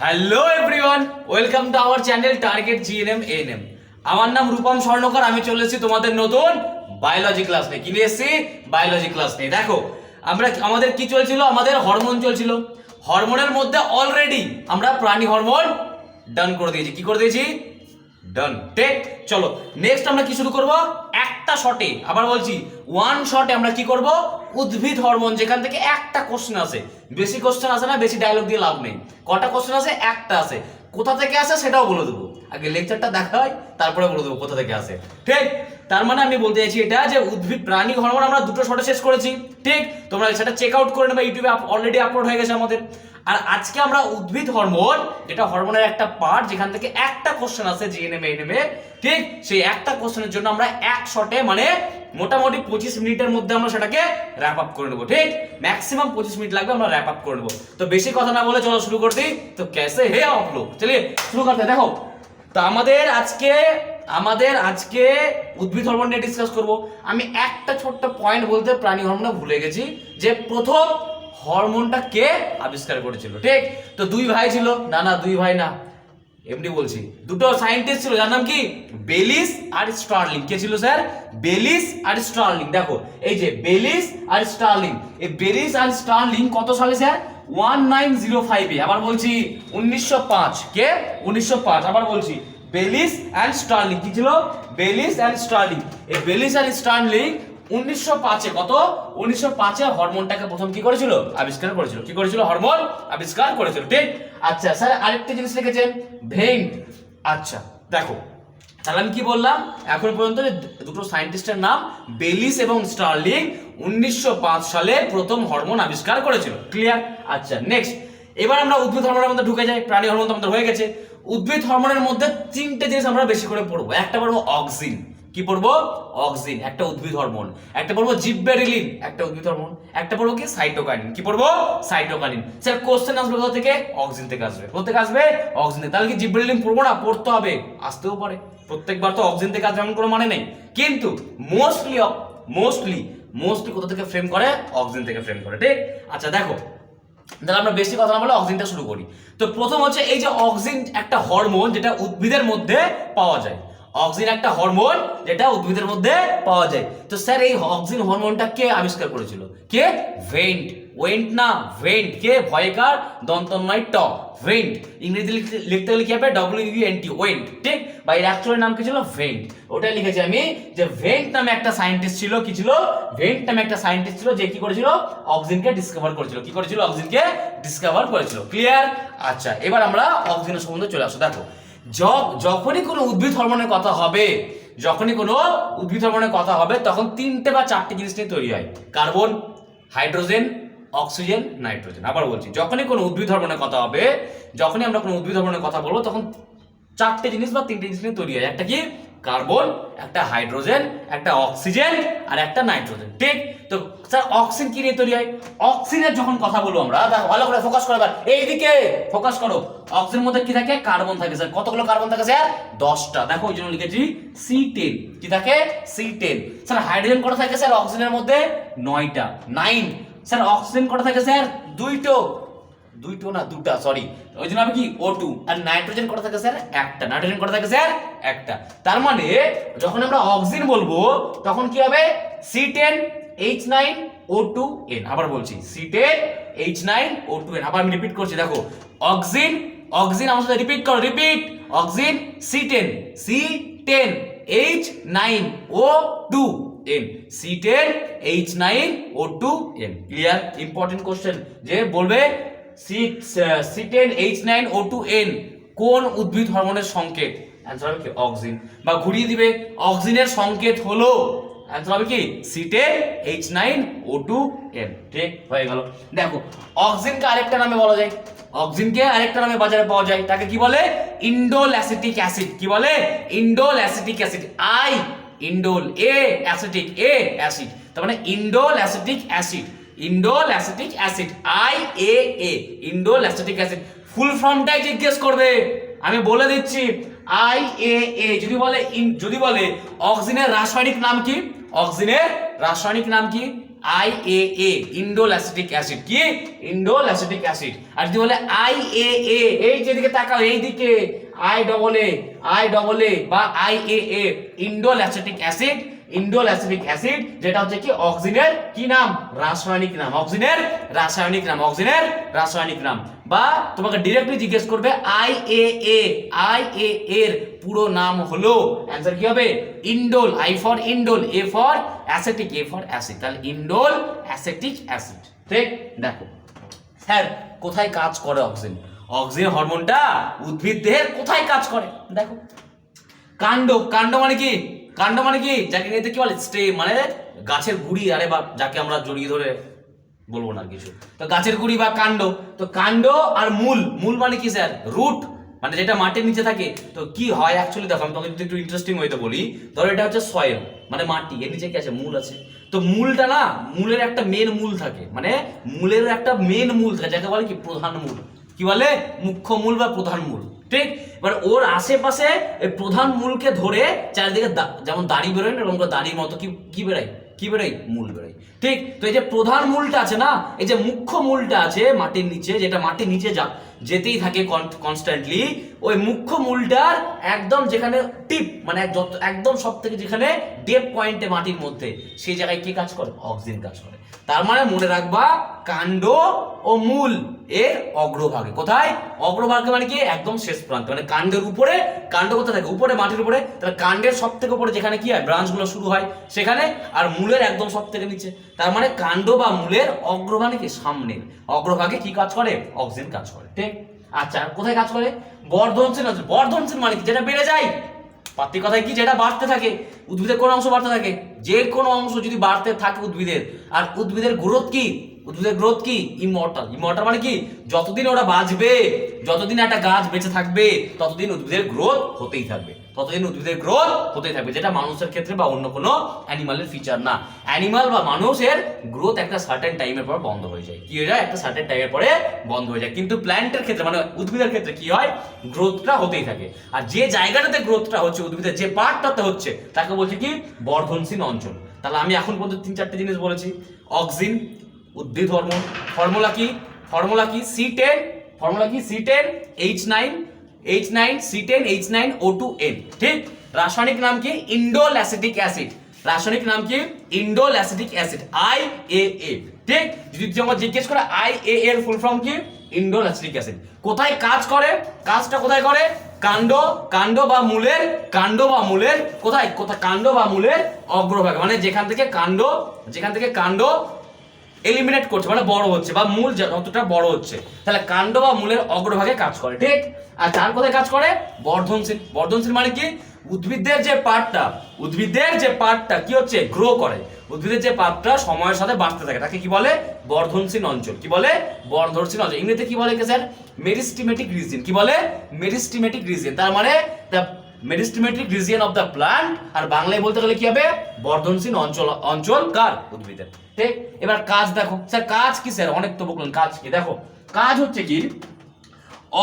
Hello everyone, welcome to our channel target GNM ANM. আমার নাম রূপম স্বর্ণকার। আমি চলে এসেছি তোমাদের নতুন বায়োলজি ক্লাস নিয়ে। কি নিয়ে এসেছি? বায়োলজি ক্লাস নিয়ে। দেখো আমাদের কি চলছিল? আমাদের হরমোন চলছিল। হরমোনের মধ্যে অলরেডি আমরা প্রাণী হরমোন ডান করে দিয়েছি। কি করে দিয়েছি? ডান। ঠিক, চলো নেক্সট আমরা কি শুরু করব? একটা শটে, আবার বলছি ওয়ান শটে আমরা কি করব? উদ্ভিদ হরমোন, যেখান থেকে একটা কোশ্চেন আসে, বেশি কোশ্চেন আসে না, বেশি ডায়লগ দিয়ে লাভ নেই। কটা কোশ্চেন আসে? একটা আসে। কোথা থেকে আসে সেটাও বলে দেবো। আগে লেকচারটা দেখাই, তারপরে বলে দেবো কোথা থেকে আসে। ঠিক, তার মানে আমি বলতে চাইছি এটা যে উদ্ভিদ প্রাণী হরমোন আমরা দুটো শটে শেষ করেছি। ঠিক, তোমরা সেটা চেক আউট করে নেবে, ইউটিউবে অলরেডি আপলোড হয়ে গেছে আমাদের। আর আজকে আমরা উদ্ভিদ হরমোন, যেটা হরমোনের একটা পার্ট, যেখান থেকে একটা কোশ্চেন আছে জিএনএম এএনএম এ, ঠিক, সেই একটা কোশ্চেনের জন্য আমরা এক শটে মানে মোটামুটি 25 মিনিটের মধ্যে আমরা সেটাকে র‍্যাপ আপ করে নেবো। ঠিক, ম্যাক্সিমাম 25 মিনিট লাগবে, আমরা র‍্যাপ আপ করে নেবো। তো বেশি কথা না বলে চলো শুরু করে দিই। তো कैसे है आप लोग? চলিয়ে শুরু করতে। দেখো, তো আমাদের আজকে উদ্ভিদ হরমোন নিয়ে ডিসকাস করব। আমি একটা ছোট্ট পয়েন্ট বলতে প্রাণী হরমোন ভুলে গেছি, যে প্রথম হরমোনটা কে আবিষ্কার করেছিল। ঠিক, তো দুই ভাই ছিল। না দুই ভাই না, এমনি বলছি, দুটো সায়েন্টিস্ট ছিল, যার নাম কি বেলিস আর স্টার্লিং। কে ছিল স্যার? বেলিস আর স্টার্লিং। দেখো এই যে বেলিস আর স্টার্লিং, এই বেলিস আর স্টার্লিং কত সালে স্যার? 1905 এ। আবার বলছি 1905। কে? 1905। আবার বলছি বেলিস এন্ড স্টার্লিং। কি ছিল? Bayliss and Starling. এই বেলিস আর স্টার্লিং 1905 এ, কত? 1905 এ হরমোনটাকে প্রথম কি করেছিল? আবিষ্কার করেছিল। কি করেছিল? হরমোন আবিষ্কার করেছিল। ঠিক, আচ্ছা স্যার আরেকটা জিনিস লিখেছেন, ভেইন। আচ্ছা দেখো, তাহলে আমি কি বললাম এখন পর্যন্ত? দুটো সায়েন্টিস্টের নাম বেলিস এবং স্টার্লিং 1905 সালে প্রথম হরমোন আবিষ্কার করেছিল। ক্লিয়ার? আচ্ছা নেক্সট, এবার আমরা উদ্ভিদ হরমোনের মধ্যে ঢুকে যাই। প্রাণী হরমোন তো আমাদের হয়ে গেছে। উদ্ভিদ হরমোনের মধ্যে তিনটে জিনিস আমরা বেশি করে পড়বো। একটা পড়বো অক্সিন। কি পড়বো? অক্সিন, একটা উদ্ভিদ হরমোন। একটা পড়বো জিববেরিলিন, একটা উদ্ভিদ হরমোন। একটা পড়বো কি? সাইটোকাইনিন। কি পড়বো? সাইটোকাইনিন। স্যার কোশ্চেন আসবে কোথা থেকে? অক্সিন থেকে আসবে। কোথা থেকে আসবে? অক্সিন থেকে। তাহলে কি জিববেরিলিন পড়বো না? পড়তে হবে, আসতেও পারে। প্রত্যেকবার তো অক্সিন থেকে আসবে এমন কোনো মানে নেই, কিন্তু মোস্টলি কোথা থেকে ফ্রেম করে? অক্সিন থেকে ফ্রেম করে। ঠিক, আচ্ছা দেখো, তাহলে আমরা বেশি কথা না বলে অক্সিনটা শুরু করি। তো প্রথম হচ্ছে এই যে অক্সিন একটা হরমোন, যেটা উদ্ভিদের মধ্যে পাওয়া যায়। অক্সিন একটা হরমোন যেটা উদ্ভিদের মধ্যে পাওয়া যায়। তো স্যার এই অক্সিন হরমোনটা কে আবিষ্কার করেছিল? কে? ভেইন্ট। ওয়েন্ট না, ভেইন্ট। কে? ভয়কার দন্তন্বয় ট, ভেইন্ট। ইংরেজি লিখতে হলে কি হবে? WENT, went. ঠিক, বা এর অ্যাকচুয়াল নাম কি ছিল? ভেইন্ট। ওটাই লিখেছি আমি, যে ভেইন্ট নামে একটা সায়েন্টিস্ট ছিল। কি ছিল? ভেইন্ট নামে একটা সায়েন্টিস্ট ছিল, যে কি করেছিল? অক্সিনকে ডিসকভার করেছিল। কি করেছিল? অক্সিনকে ডিসকভার করেছিল। ক্লিয়ার? আচ্ছা এবার আমরা অক্সিনের সম্বন্ধে চলে আসো। দেখো, যখনই কোনো উদ্ভিদ হরমোনের কথা হবে, তখন তিনটে বা চারটে জিনিস নিয়ে তৈরি হয়। Carbon, hydrogen, oxygen, nitrogen. আবার বলছি, যখনই কোনো উদ্ভিদ হরমোনের কথা হবে, যখনই আমরা কোনো উদ্ভিদ হরমোনের কথা বলবো, তখন চারটে জিনিস বা তিনটে জিনিস নিয়ে তৈরি হয়। একটা কি? কার্বন, একটা হাইড্রোজেন, একটা অক্সিজেন, আর একটা নাইট্রোজেন। ঠিক, তো স্যার অক্সিজেন কি নিয়ে তৈরি হয়? অক্সিজেনের যখন কথা বলবো আমরা, ভালো করে ফোকাস করো, এবার এইদিকে ফোকাস করো। অক্সিজেনের মধ্যে কি থাকে? কার্বন থাকে। স্যার কতগুলো কার্বন থাকে স্যার? 10টা। দেখো ওই জন্য লিখেছি C10। কি থাকে? C10। স্যার হাইড্রোজেন কটা থাকে স্যার অক্সিজেনের মধ্যে? 9টা, 9। স্যার অক্সিজেন কটা থাকে স্যার? দুটা, সরি, ওই জন্য আমি কি O2। আর নাইট্রোজেন কটা থাকে স্যার? একটা। নাইট্রোজেন কটা থাকে স্যার? একটা। তার মানে যখন আমরা অক্সিজেন বলবো, তখন কি হবে? C10H9O2N। আবার বলছি C10H9O2N। আবার আমি রিপিট করছি, দেখো অক্সিজেন আমার সাথে রিপিট করো, oxygen C10H9O2N, C10H9O2N। Clear? Important question, যে বলবে C10H9O2N কোন উদ্ভিদ হরমোনের সংকেত? অ্যান্সার হবে কি? অক্সিন। বা ঘুরিয়ে দিবে, অক্সিনের সংকেত হলো, অ্যান্সার হবে কি? C10H9O2N। ঠিক হয়ে গেল। দেখো অক্সিনকে আরেকটা নামে বলা যায়, অক্সিনকে আরেকটা নামে বাজারে পাওয়া যায়, তাকে কি বলে? Indole acetic acid. কি বলে? Indole acetic acid. Indole, acetic, acid, তার মানে indole acetic acid. Indole acetic acid, IAA, indole acetic acid. Full ফর্মটাই জিজ্ঞেস করবে, আমি বলে দিচ্ছি। IAA যদি বলে অক্সিনের রাসায়নিক নাম কি? অক্সিনের রাসায়নিক নাম কি? IAA ইন্ডোল অ্যাসিটিক অ্যাসিড, কি ইন্ডোল অ্যাসিটিক অ্যাসিড। আর যদি বলে IAA, এই যেদিকে তাকাও এইদিকে, I AA বা IAA indole acetic acid, indole acetic acid যেটা হচ্ছে কি অক্সিজেনের কি নাম, রাসায়নিক নাম, অক্সিজেনের রাসায়নিক নাম, অক্সিজেনের রাসায়নিক নাম। বা তোমাকে ডাইরেক্টলি জিজ্ঞেস করবে IAA, IAA এর পুরো নাম হলো, অ্যানসার কি হবে indole, I for indole, A for acetic, A for acid, তাহলে ইন্ডোল অ্যাসিটিক অ্যাসিড। ঠিক, দেখো স্যার কোথায় কাজ করে অক্সিজেন, অক্সিজেন হরমোনটা উদ্ভিদ দেহের কোথায় কাজ করে, দেখো কাণ্ড, কাণ্ড মানে কি, কাণ্ড মানে কি যাকে নিয়ে কি বলে স্টেম, মানে গাছের গুড়ি, আরে বা যাকে আমরা জড়িয়ে ধরে বলবো না কিছু, তো গাছের গুড়ি বা কাণ্ড। তো কাণ্ড আর মূল, মূল মানে কি স্যার রুট, মানে যেটা মাটির নিচে থাকে। তো কি হয় অ্যাকচুয়ালি দেখো আমি তোমাকে যদি একটু ইন্টারেস্টিং হইতে বলি, ধরো এটা হচ্ছে সয়েল মানে মাটি, এর নিচে কি আছে মূল আছে। তো মূলটা না, মূলের একটা মেন মূল থাকে, মানে মূলের একটা মেন মূল থাকে যাকে বলে কি প্রধান মূল, কি বলে মুখ্য মূল বা প্রধান মূল। ঠিক, এবার ওর আশেপাশে এই প্রধান মূলকে ধরে চারিদিকে যেমন দাড়ি বেরোয় না, এরকম দাড়ির মতো কি বেরোয়, কি বেরোয় মূল বেরোয়। ঠিক, তো এই যে প্রধান মূলটা আছে না, এই যে মুখ্য মূলটা আছে মাটির নিচে, যেটা মাটির নিচে যেতেই থাকে কনস্ট্যান্টলি, ওই মুখ্য মূলটার একদম যেখানে টিপ মানে একদম সব থেকে যেখানে ডেপ পয়েন্টে মাটির মধ্যে, সেই জায়গায় কি কাজ করে অক্সিজেন কাজ করে। তার মানে মনে রাখবা কাণ্ড ও মূল এর অগ্রভাগে, কোথায় অগ্রভাগে মানে কি একদম শেষ প্রান্ত, মানে কাণ্ডের উপরে, কাণ্ড কোথায় থাকে উপরে মাটির উপরে, তাহলে কাণ্ডের সব থেকে উপরে যেখানে কি হয় ব্রাঞ্চ গুলো শুরু হয় সেখানে, আর মূলের একদম সব থেকে নিচে। তার মানে কাণ্ড বা মূলের অগ্রভাগে কি সামনের অগ্রভাগে কি কাজ করে অক্সিজেন কাজ করে। ঠিক, আচ্ছা কোথায় কাজ করে বর্ধনশীল অঞ্চল, বর্ধনশীল মানে কি যেটা বেড়ে যায়, পাতি কথায় কি যেটা বাড়তে থাকে, উদ্ভিদের কোন অংশ বাড়তে থাকে, যে কোনো অংশ যদি বাড়তে থাকে উদ্ভিদের, আর উদ্ভিদের গ্রোথ কি, উদ্ভিদের গ্রোথ কি ইমর্টাল, ইমর্টাল মানে কি যতদিন ওরা বাঁচবে, যতদিন একটা গাছ বেঁচে থাকবে ততদিন উদ্ভিদের গ্রোথ হতেই থাকবে, ততদিন উদ্ভিদের গ্রোথ হতেই থাকবে, যেটা মানুষের ক্ষেত্রে বা অন্য কোনো অ্যানিমালের ফিচার না। অ্যানিমাল বা মানুষের গ্রোথ একটা সার্টেন টাইমের পর বন্ধ হয়ে যায়, কি হয়ে যায় একটা সার্টেন টাইমের পরে বন্ধ হয়ে যায়, কিন্তু প্ল্যান্টের ক্ষেত্রে মানে উদ্ভিদের ক্ষেত্রে কি হয় গ্রোথটা হতেই থাকে। আর যে জায়গাটাতে গ্রোথটা হচ্ছে উদ্ভিদের যে পার্টটাতে হচ্ছে তাকে বলছে কি বর্ধনশীল অঞ্চল। তাহলে আমি এখন পর্যন্ত 3-4টে জিনিস বলেছি, অক্সিন উদ্ভিদ হরমোন, ফর্মুলা কি, ফর্মুলা কি C10, ফর্মুলা কি C10 H9 C10 H9 O2N। ঠিক, রাসায়নিক নাম কি ইন্ডোল অ্যাসিটিক অ্যাসিড, রাসায়নিক নাম কি ইন্ডোল অ্যাসিটিক অ্যাসিড IAA। ঠিক, যদি তোমাকে জিজ্ঞেস করে IAA এর ফুল ফর্ম কি ইন্ডোল অ্যাসিটিক অ্যাসিড। কোথায় কাজ করে, কাজটা কোথায় করে কাণ্ড, কাণ্ড বা মূলের, কাণ্ড বা মূলের কোথায়, কোথায় কাণ্ড বা মূলের অগ্রভাগে, মানে যেখান থেকে কাণ্ড এলিমিনেট করছে মানে বড় হচ্ছে বা মূল যতটা বড় হচ্ছে, তাহলে কাণ্ড বা মূলের অগ্রভাগে কাজ করে। ঠিক, আর তার কোথায় কাজ করে বর্ধনশীল, বর্ধনশীল মানে কি উদ্ভিদের যে পার্টটা কি হচ্ছে গ্রো করে, উদ্ভিদের যে পার্টটা সময়ের সাথে বাড়তে থাকে তাকে কি বলে বর্ধনশীল অঞ্চল, কি বলে বর্ধনশীল অঞ্চল। ইংরেজিতে কি বলে স্যার মেরিস্টেমেটিক রিজিয়ন, কি বলে মেরিস্টেমেটিক রিজিয়ন, তার মানে meristematic region of the plant, আর বাংলায় বলতে গেলে কি হবে বর্ধনশীল অঞ্চল, অঞ্চল কার উদ্ভিদের। ঠিক, এবার কাজ দেখো স্যার, কাজ কি স্যার অনেক তো বললেন, কাজ কি দেখো, কাজ হচ্ছে কি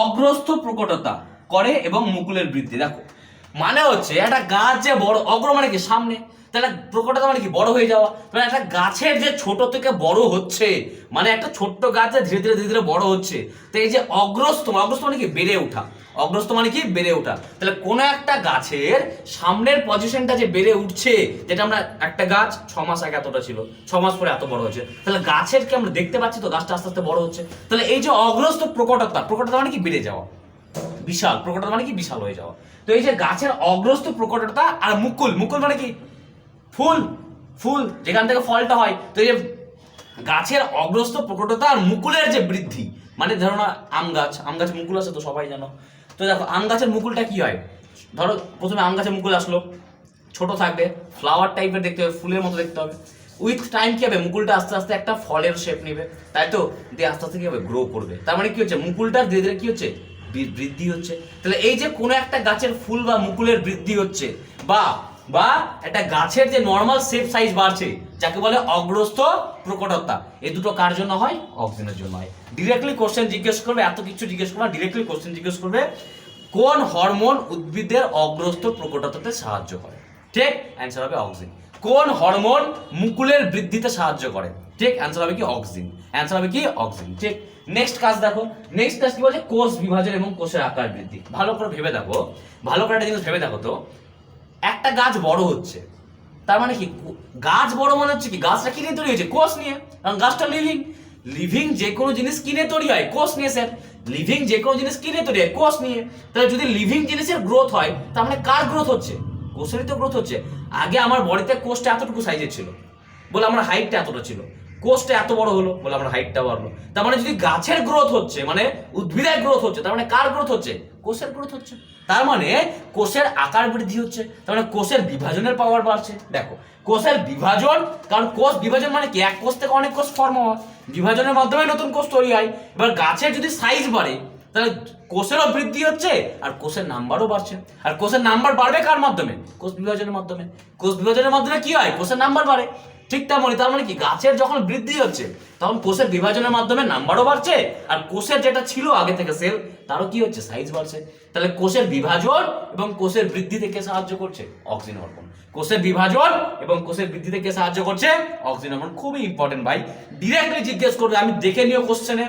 অগ্রস্থ প্রকটতা করে এবং মুকুলের বৃদ্ধি। দেখো মানে হচ্ছে একটা গাছ যে বড়, অগ্র মানে কি সামনে, তাহলে প্রকটতা মানে কি বড় হয়ে যাওয়া, মানে একটা গাছের যে ছোট থেকে বড় হচ্ছে, মানে একটা ছোট্ট গাছ যে ধীরে ধীরে বড় হচ্ছে, তো এই যে অগ্রস্থ মানে কি বেড়ে ওঠা, অগ্রস্থ মানে কি বেড়ে ওঠা, তাহলে কোনো একটা গাছের সামনের পজিশনটা যে বেড়ে উঠছে, যেটা আমরা একটা গাছ 6 মাস আগে এতটা ছিল, 6 মাস পরে এত বড় হচ্ছে, তাহলে গাছের কি আমরা দেখতে পাচ্ছি তো গাছটা আস্তে আস্তে বড় হচ্ছে। তাহলে এই যে অগ্রস্থ প্রকটতা, প্রকটতা মানে কি বেড়ে যাওয়া, বিশাল, প্রকটতা মানে কি বিশাল হয়ে যাওয়া। তো এই যে গাছের অগ্রস্থ প্রকটতা আর মুকুল, মুকুল মানে কি ফুল, ফুল যেখান থেকে ফলটা হয়, তো এই যে গাছের অগ্রস্থ প্রকটতা আর মুকুলের যে বৃদ্ধি, মানে ধরো না আম গাছ মুকুল আছে তো সবাই জানো, তো দেখো আম গাছের মুকুলটা কি হয়, ধরো প্রথমে আম গাছের মুকুল আসলো ছোট থাকবে, ফ্লাওয়ার টাইপের দেখতে হবে, ফুলের মতো দেখতে হবে, উইথ টাইম কি হবে মুকুলটা আস্তে আস্তে একটা ফলের শেপ নেবে, তাই তো দিয়ে আস্তে আস্তে কি হবে গ্রো করবে, তার মানে কি হচ্ছে মুকুলটা ধীরে ধীরে কি হচ্ছে বৃদ্ধি হচ্ছে। তাহলে এই যে কোনো একটা গাছের ফুল বা মুকুলের বৃদ্ধি হচ্ছে, বা একটা গাছের যে নর্মাল শেপ সাইজ বাড়ছে, যাকে বলে অগ্রস্থ প্রকটতা, এই দুটো কার জন্য হয় অক্সিজেনের জন্য হয়। ডিরেক্টলি কোশ্চেন জিজ্ঞেস করবে, এত কিছু জিজ্ঞেস করবে, ডিরেক্টলি কোশ্চেন জিজ্ঞেস করবে কোন হরমোন উদ্ভিদের অগ্রস্থ প্রকটতাতে সাহায্য করে, ঠিক অ্যান্সার হবে অক্সিজেন। কোন হরমোন মুকুলের বৃদ্ধিতে সাহায্য করে? ঠিক, অ্যান্সার হবে কি অক্সিন। অ্যান্সার হবে কি অক্সিন। ঠিক, নেক্সট কাজ দেখো, নেক্সট কাজ কি বলছে? কোষ বিভাজন এবং কোষের আকার বৃদ্ধি। ভালো করে ভেবে দেখো, ভালো করে একটা জিনিস ভেবে দেখো তো, একটা গাছ বড় হচ্ছে, তার মানে কি গাছ বড় মানে হচ্ছে কি গাছটা কি নিয়ে তৈরি হয়েছে? কোষ নিয়ে, কারণ গাছটা লিভিং। লিভিং যে কোনো জিনিস কিনে তৈরি হয় কোষ নিয়ে স্যার। লিভিং যে কোনো জিনিস কিনে তৈরি হয় কোষ নিয়ে। তাহলে যদি লিভিং জিনিসের গ্রোথ হয়, তার মানে কার গ্রোথ হচ্ছে? কোষেরই তো গ্রোথ হচ্ছে। আগে আমার বডিতে কোষটা এতটুকু সাইজের ছিল বলে আমার হাইটটা এতটা ছিল, কোষটা এত বড় হলো বলে আমার হাইটটা বাড়লো। তার মানে যদি গাছের গ্রোথ হচ্ছে মানে উদ্ভিদের গ্রোথ হচ্ছে, তার মানে কার গ্রোথ হচ্ছে? কোষের গ্রোথ হচ্ছে। তার মানে কোষের আকার বৃদ্ধি হচ্ছে, তার মানে কোষের বিভাজনের পাওয়ার বাড়ছে। দেখো, কোষের বিভাজন, কারণ কোষ বিভাজন মানে কি এক কোষ থেকে অনেক কোষ ফর্ম হয়, বিভাজনের মাধ্যমে নতুন কোষ তৈরি হয়। এবার গাছের যদি সাইজ বাড়ে, তাহলে কোষেরও বৃদ্ধি হচ্ছে আর কোষের নাম্বারও বাড়ছে। আর কোষের নাম্বার বাড়বে কার মাধ্যমে? কোষ বিভাজনের মাধ্যমে। কোষ বিভাজনের মাধ্যমে কি হয়? কোষের নাম্বার বাড়ে। ঠিক তেমনই, তার মানে কি গাছের যখন বৃদ্ধি হচ্ছে তখন কোষের বিভাজনের মাধ্যমে নাম্বারও বাড়ছে, আর কোষের যেটা ছিল আগে থেকে সেল, তারও কি হচ্ছে? সাইজ বাড়ছে। তাহলে কোষের বিভাজন এবং কোষের বৃদ্ধি থেকে সাহায্য করছে অক্সিন হরমোন। কোষের বিভাজন এবং কোষের বৃদ্ধি থেকে সাহায্য করছে অক্সিন হরমোন। খুবই ইম্পর্টেন্ট ভাই, ডিরেক্টলি জিজ্ঞেস করবে, আমি দেখে নিও কোশ্চেনে,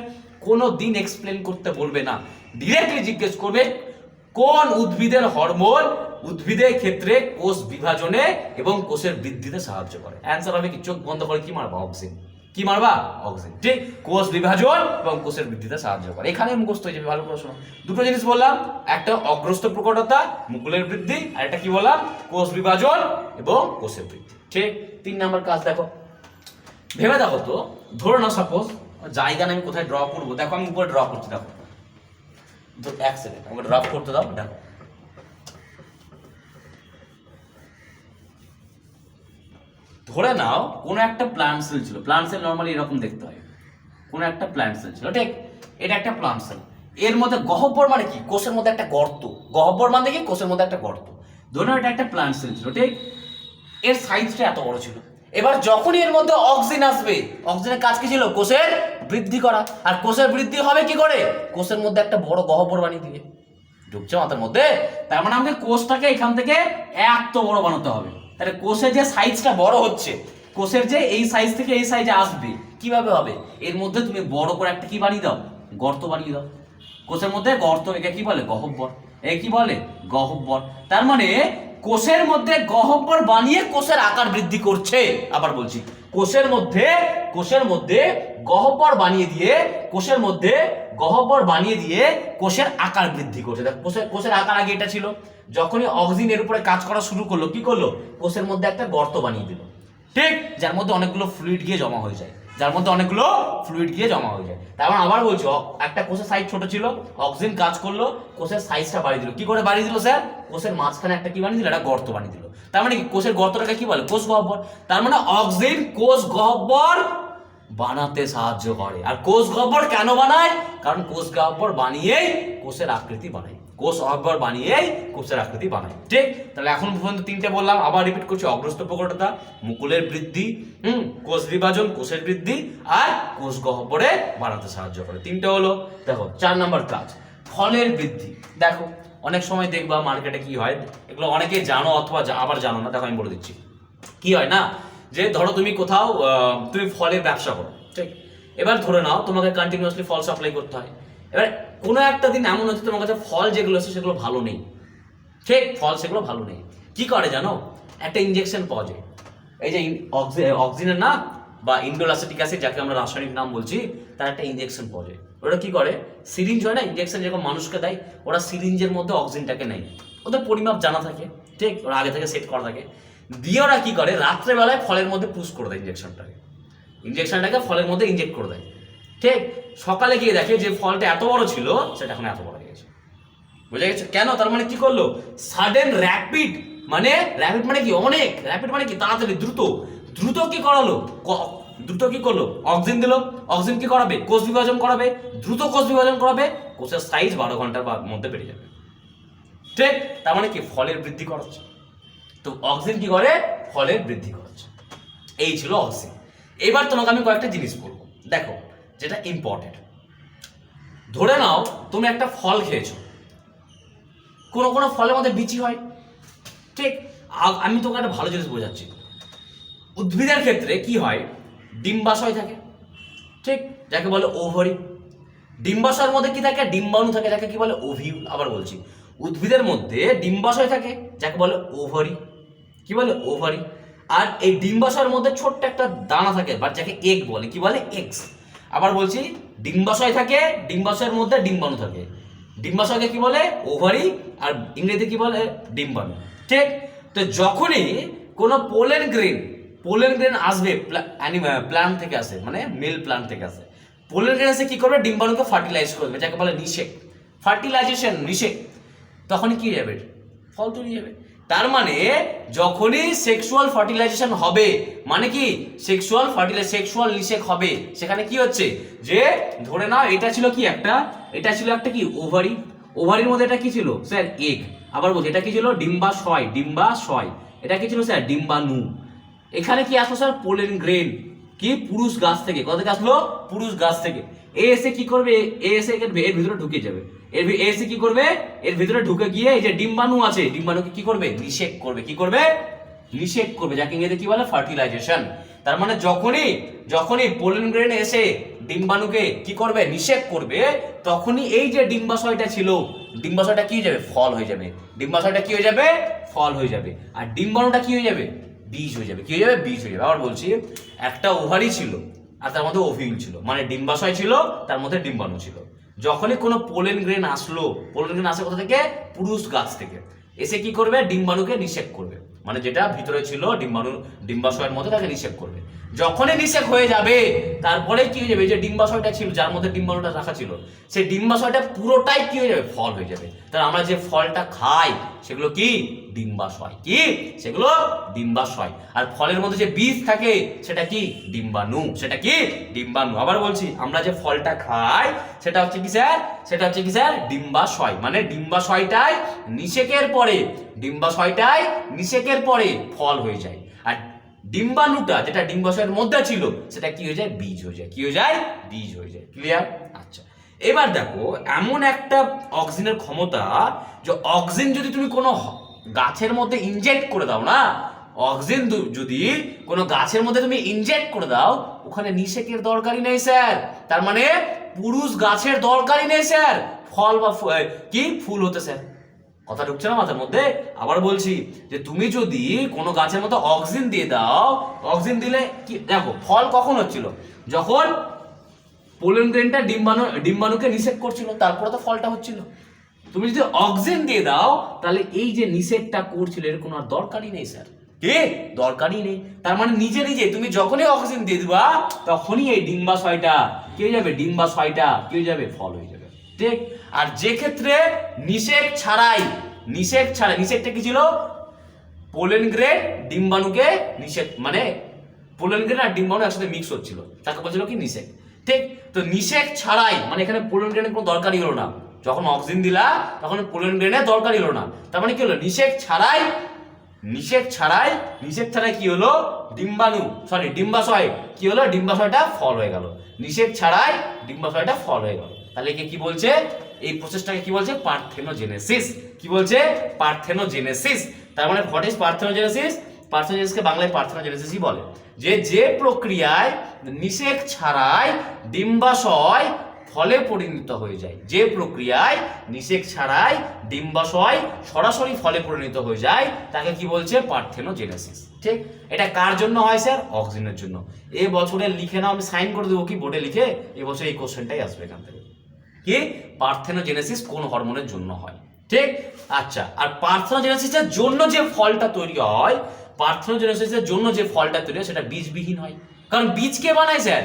কোনো দিন এক্সপ্লেন করতে বলবে না, ডিরেক্টলি জিজ্ঞেস করবে কোন উদ্ভিদের হরমোন উদ্ভিদের ক্ষেত্রে কোষ বিভাজনে এবং কোষের বৃদ্ধিতে সাহায্য করে। অ্যান্সার হবে কি? চোখ বন্ধ করে কি মারবা? অক্সিন। কি মারবা? অক্সিন। ঠিক, কোষ বিভাজন এবং কোষের বৃদ্ধিতে সাহায্য করে। এখানে মুখস্থ হয়ে যাবে, ভালো করে শোনো। দুটো জিনিস বললাম, একটা অগ্রস্ত প্রকটতা মুকুলের বৃদ্ধি, আর একটা কি বললাম? কোষ বিভাজন এবং কোষের বৃদ্ধি। ঠিক, 3 নাম্বার কাজ দেখো, ভেবে দেখো তো, ধরো না সাপোজ জায়গা আমি কোথায় ড্র করবো, দেখো আমি উপরে ড্র করছি, দেখো এক সেকেন্ড আমাকে ড্র করতে দাও। দেখো, ধরে নাও কোনো একটা প্লান্ট সেল ছিল, প্লান্ট সেল নরমালি এরকম দেখতে হয়, কোনো একটা প্লান্ট সেল ছিল, ঠিক, এটা একটা প্লান্ট সেল। এর মধ্যে গহ্বর মানে কি? কোষের মধ্যে একটা গর্ত। গহ্বর মানে কি? কোষের মধ্যে একটা গর্ত। ধরে নাও এটা একটা প্লান্ট সেল ছিল, ঠিক, এর সাইজটা এত বড় ছিল। এবার যখনই এর মধ্যে অক্সিজেন আসবে, অক্সিজেনের কাজ কি ছিল? কোষের বৃদ্ধি করা। আর কোষের বৃদ্ধি হবে কি করে? কোষের মধ্যে একটা বড় গহ্বর বানিয়ে দিয়ে। ঢুকছে মাথার মধ্যে? তার মানে আমাকে কোষটাকে এখান থেকে এত বড় বানাতে হবে। তাহলে কোষের যে সাইজটা বড় হচ্ছে, কোষের যে এই সাইজ থেকে এই সাইজে আসবে, কিভাবে হবে? এর মধ্যে তুমি বড় করে একটা কি বানিয়ে দাও? গর্ত বানিয়ে দাও। কোষের মধ্যে গর্ত, একে কি বলে? গহ্বর। এ কি বলে? গহ্বর। তার মানে কোষের মধ্যে গহ্বর বানিয়ে কোষের আকার বৃদ্ধি করছে। আবার বলছি, কোষের মধ্যে গহ্বর বানিয়ে দিয়ে, কোষের মধ্যে গহ্বর বানিয়ে দিয়ে কোষের আকার বৃদ্ধি করছে। দেখ, কোষের আকার আগে এটা ছিল, যখনই অক্সিজেন এর উপরে কাজ করা শুরু করলো, কি করলো? কোষের মধ্যে একটা গর্ত বানিয়ে দিল, ঠিক, যার মধ্যে অনেকগুলো ফ্লুইড গিয়ে জমা হয়ে যায়, তার মানে আবার বলছি, একটা কোষের সাইজ ছোট ছিল, অক্সিজেন কাজ করলো, কোষের সাইজটা বাড়িয়ে দিল। কি করে বাড়িয়ে দিল স্যার? কোষের মাঝখানে একটা কি বানিয়ে দিল? একটা গর্ত বানিয়ে দিল। তার মানে কি কোষের গর্তটাকে কি বলে? কোষ গহ্বর। তার মানে অক্সিজেন কোষ গহ্বর বানাতে সাহায্য করে। আর কোষ গহ্বর কেন বানায়? কারণ কোষ গহ্বর বানিয়েই কোষের আকৃতি বানায়, কোষ গহ্বর বানিয়েই কোষের আকৃতি বানায়। ঠিক, তাহলে এখন পর্যন্ত 3টে বললাম, আবার রিপিট করছি, অগ্রস্ত প্রকটতা, মুকুলের বৃদ্ধি, কোষ বিভাজন, কোষের বৃদ্ধি, আর কোষ গহ্বরে বানাতে সাহায্য করে। 3টে হলো। দেখো 4 নাম্বার কাজ, ফলের বৃদ্ধি। দেখো অনেক সময় দেখবা মার্কেটে কি হয়, এগুলো অনেকে জানো অথবা আবার জানো না। দেখো আমি বলে দিচ্ছি, কি হয় না, যে ধরো তুমি কোথাও তুমি ফলের ব্যবসা করো, ঠিক, এবার ধরে নাও তোমাকে কন্টিনিউয়াসলি ফল সাপ্লাই করতে হয়। এবার কোনো একটা দিন এমন হচ্ছে তোমার কাছে ফল যেগুলো আছে সেগুলো ভালো নেই, ঠিক, ফল সেগুলো ভালো নেই। কি করে জানো? একটা ইনজেকশন পাওয়া যায়, এই যে অক্সিজেন না, বা ইন্ডোলাসেটিক অ্যাসিড, যাকে আমরা রাসায়নিক নাম বলছি, তার একটা ইনজেকশন পাওয়া যায়। ওরা কি করে? সিরিঞ্জ হয় না, ইনজেকশন যেরকম মানুষকে দেয়, ওরা সিরিঞ্জের মধ্যে অক্সিজেনটাকে নেয়, ওদের পরিমাপ জানা থাকে, ঠিক, ওরা আগে থেকে সেট করা থাকে, দিয়ে ওরা কি করে? রাত্রেবেলায় ফলের মধ্যে পুশ করে দেয় ইনজেকশনটাকে ফলের মধ্যে ইনজেক্ট করে দেয়, ঠিক, সকালে গিয়ে দেখে যে ফলটা এত বড় ছিল সেটা এখন এত বড় হয়ে গেছে। বুঝে গেছে কেন? তার মানে কি করলো? সাডেন র্যাপিড মানে কি? অনেক র্যাপিড মানে কি? তাড়াতাড়ি, দ্রুত কি করালো? দ্রুত কি করলো? অক্সিজেন দিল। অক্সিজেন কি করাবে? কোষ বিভাজন করাবে, দ্রুত কোষ বিভাজন করাবে, কোষের সাইজ 12 ঘন্টার মধ্যে বেড়ে যাবে, ঠিক। তার মানে কি? ফলের বৃদ্ধি করাচ্ছে। তো অক্সিজেন কি করে? ফলের বৃদ্ধি করাচ্ছে। এই ছিল অক্সিজেন। এবার তোমাকে আমি কয়েকটা জিনিস বলবো, দেখো যেটা ইম্পর্টেন্ট। ধরে নাও তুমি একটা ফল খেয়েছো, কোনো ফলের মধ্যে বিচি হয়, ঠিক। আমি তোকে একটা ভালো জিনিস বোঝাচ্ছি, উদ্ভিদের ক্ষেত্রে কি হয়, ডিম্বাশয় থাকে, ঠিক, যাকে বলে ওভারি। ডিম্বাশয়ের মধ্যে কি থাকে, ডিম্বাণু থাকে, যাকে কি বলে ওভিউল। আবার বলছি, উদ্ভিদের মধ্যে ডিম্বাশয় থাকে, যাকে বলে ওভারি। কি বলে ওভারি। আর এই ডিম্বাশয়ের মধ্যে ছোট্ট একটা দানা থাকে, বা যাকে এগ বলে, কি বলে এগস। আবার বলছি, ডিম্বাশয় থাকে, ডিম্বাশয়ের মধ্যে ডিম্বাণু থাকে। ডিম্বাশয়কে কি বলে ওভারি, আর ইংরেজিতে কি বলে ডিম্বাণু, ঠিক। তো যখনই কোনো পোলেন গ্রেন আসবে, প্ল্যান্ট থেকে আসে, মানে মেল প্ল্যান্ট থেকে আসে, পোলেন গ্রেন এসে কি করবে, ডিম্বাণুকে ফার্টিলাইজ করবে, যাকে বলে নিষেক, ফার্টিলাইজেশন, নিষেক। তখনই কি যাবে, ফল তৈরি যাবে। তার মানে যখনই সেক্সুয়াল ফার্টিলাইজেশন হবে, মানে কি সেক্সুয়াল নিষেক হবে, সেখানে কি হচ্ছে, যে ধরে নাও এটা ছিল একটা কি ওভারির মধ্যে এটা কি ছিল স্যার, এগ। আবার বলছি, এটা কি ছিল, ডিম্বাশয়। এটা কি ছিল স্যার, ডিম্বাণু। এখানে কি আসলো স্যার, পোলেন গ্রেন, কি পুরুষ গাছ থেকে। কোথা থেকে আসলো, পুরুষ গাছ থেকে। এ এসে কি করবে, এর ভিতরে ঢুকে যাবে। এসে কি করবে, এর ভিতরে ঢুকে গিয়ে এই যে ডিম্বাণু আছে, ডিম্বাণুকে কি করবে, নিষেক করবে, যাকে ইংরেজিতে কি বলে ফার্টিলাইজেশন। তার মানে যখনই পোলেন গ্রেন এসে ডিম্বাণুকে কি করবে, নিষেক করবে, তখনই এই যে ডিম্বাশয়টা ছিল, ডিম্বাশয়টা কি হয়ে যাবে, ফল হয়ে যাবে। ডিম্বাশয়টা কি হয়ে যাবে, ফল হয়ে যাবে। আর ডিম্বাণুটা কি হয়ে যাবে, বীজ হয়ে যাবে। কি হয়ে যাবে, বীজ হয়ে যাবে। আবার বলছি, একটা ওভারি ছিল আর তার মধ্যে ওভিউল ছিল, মানে ডিম্বাশয় ছিল, তার মধ্যে ডিম্বাণু ছিল। যখনই কোনো পোলেন গ্রেন আসে কোথা থেকে, পুরুষ গাছ থেকে। এসে কি করবে, ডিম্বাণুকে নিষেক করবে, মানে যেটা ভিতরে ছিল ডিম্বাশয়ের মধ্যে, তাকে নিষেক করবে। যখনই নিষেক হয়ে যাবে, তারপরে কি হয়ে যাবে, যে ডিম্বাশয়টা ছিল, যার মধ্যে ডিম্বাণুটা রাখা ছিল, সেই ডিম্বাশয়টা পুরোটাই কি হয়ে যাবে, ফল হয়ে যাবে। তাহলে আমরা যে ফলটা খাই, সেগুলো কি, ডিম্বাশয়। কি সেগুলো, ডিম্বাশয়। আর ফলের মধ্যে যে বীজ থাকে, সেটা কি, ডিম্বাণু। আবার বলছি, আমরা যে ফলটা খাই, সেটা হচ্ছে কি স্যার, ডিম্বাশয়। মানে ডিম্বাশয়টাই নিষেকের পরে ফল হয়ে যায়। আর ডিম্বাণুটা যেটা ডিম্বাশয়ের মধ্যে ছিল, সেটা কি হয়ে যায়, বীজ হয়ে যায়। ক্লিয়ার? আচ্ছা, এবার দেখো, এমন একটা অক্সিজেনের ক্ষমতা, যে অক্সিজেন যদি তুমি কোনো গাছের মধ্যে ইনজেক্ট করে দাও না, অক্সিজেন যদি কোনো গাছের মধ্যে তুমি ইনজেক্ট করে দাও, ওখানে নিষেকের দরকারই নেই স্যার। তার মানে পুরুষ গাছের দরকারই নেই স্যার ফল বা কি ফুল হতে স্যার। কথা ঢুকছে না মাথার মধ্যে? আবার বলছি, যে তুমি যদি কোনো গাছের মধ্যে অক্সিজেন দিয়ে দাও, অক্সিজেন দিলে কি, দেখো ফল কখন হচ্ছিল, যখন পোলেন গ্রেনটা ডিম্বাণুকে নিষেক করছিল, তারপরে তো ফলটা হচ্ছিল। তুমি যদি অক্সিজেন দিয়ে দাও, তাহলে এই যে নিষেকটা করছিল, এর কোনো আর দরকারই নেই স্যার। দরকারই নেই। তার মানে নিজে তুমি যখনই অক্সিজেন দিয়ে দিবা, তখনই এই ডিম্বাশয়টা কি হয়ে যাবে, ফল হয়ে যাবে, ঠিক। আর যে ক্ষেত্রে নিষেক ছাড়াই, নিষেকটা কি ছিল, পোলেন গ্রেন ডিম্বাণুকে নিষেক, মানে পোলেন গ্রেন আর ডিম্বাণু একসাথে মিক্স হচ্ছিল, তাকে বলছিল কি, নিষেক, ঠিক। তো নিষেক ছাড়াই, মানে এখানে পোলেন গ্রেনের কোনো দরকারই হলো না। যখন অক্সিজেন দিলা, তখন পোলেন গ্রেনের দরকারই হলো না। তার মানে কি হলো, নিষেক ছাড়াই কি হলো, ডিম্বাশয় কি হলো, ডিম্বাশয়টা ফল হয়ে গেল। নিষেক ছাড়াই ডিম্বাশয়টা ফল হয়ে গেল। তাহলে কি বলছে, এই প্রসেসটাকে কি বলছে, পার্থেনোজেনেসিস। কি বলছে, পার্থেনোজেনেসিস। তার মানে হোয়াট ইজ পার্থেনোজেনেসিস? পার্থেনোজেনেসিসকে বাংলায় পার্থেনোজেনেসিসই বলে। যে প্রক্রিয়ায় নিষেক ছাড়াই ডিম্বাশয় ফলে পরিণত হয়ে যায়, যে প্রক্রিয়ায় নিষেক ছাড়াই ডিম্বাশয় সরাসরি ফলে পরিণত হয়ে যায়, তাকে কি বলছে, পার্থেনোজেনেসিস, ঠিক। এটা কার জন্য হয় স্যার, অক্সিজেনের জন্য। এই বছরে লিখে নাও, আমি সাইন করে দেবো কি বোর্ডে লিখে, এবছর এই কোশ্চেনটাই আসবে এখান থেকে, কি পার্থেনোজেনেসিস কোন হরমোনের জন্য হয়, ঠিক। আচ্ছা, আর পার্থেনোজেনেসিসের জন্য যে ফলটা তৈরি হয়, সেটা বীজবিহীন হয়। কারণ বীজ কে বানায় স্যার,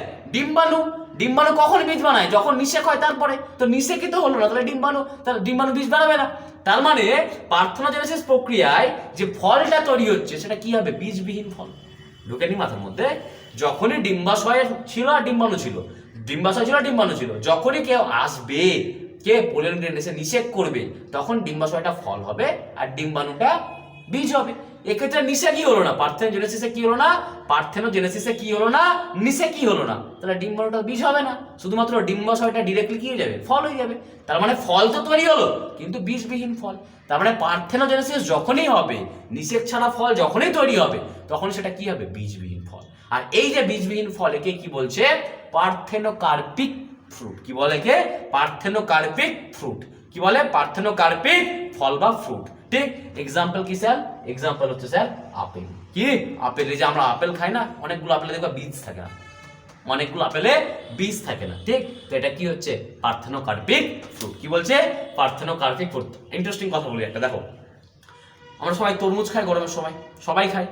ডিম্বাণু কখন বীজ বানায়, যখন নিষেক হয়, তারপরে তো নিষেকই তো হলো না, তাহলে ডিম্বাণু বীজ বানাবে না। তার মানে পার্থেনোজেনেসিস প্রক্রিয়ায় যে ফলটা তৈরি হচ্ছে, সেটা কি হবে, বীজবিহীন ফল। ঢুকেনি মাথার মধ্যে? যখনই ডিম্বাশয় ছিল আর ডিম্বাণু ছিল, যখনই কেউ আসবে, কে পোলেন গ্রেন এসে নিষেক করবে, তখন ডিম্বাশয়টা ফল হবে আর ডিম্বাণুটা বীজ হবে। এক্ষেত্রে নিষেকই হলো না, পার্থেনোজেনেসিসে কি হলো না, নিষেকই হলো না। তাহলে ডিম্বাণুটা বীজ হবে না, শুধুমাত্র ডিম্বাশয়টা ডিরেক্টলি কি হয়ে যাবে, ফল হয়ে যাবে। তার মানে ফল তো তৈরি হলো, কিন্তু বীজবিহীন ফল। তার মানে পার্থেনোজেনেসিস যখনই হবে, নিষেক ছাড়া ফল যখনই তৈরি হবে, তখন সেটা কি হবে, বীজবিহীন ফল। আর এই যে বীজবিহীন ফল একে কি বলছে? Parthenocarpic fruit. কি বলে কে? Parthenocarpic fruit. কি বলে? পার্থেনোকার্পিক ফল বা ফ্রুট। ঠিক, এক্সাম্পল কি স্যার? এক্সাম্পল হচ্ছে স্যার আপেল। কি? আপেল। এই যে আমরা আপেল খাই না, অনেকগুলো আপেলে দেখবা বীজ থাকে না, অনেকগুলো আপেলে বীজ থাকে না। ঠিক, তো এটা কি হচ্ছে? Parthenocarpic fruit. কি বলছে? Parthenocarpic fruit. ইন্টারেস্টিং কথা বলি একটা, দেখো আমরা সবাই তরমুজ খাই গরমের সময়, সবাই খাই।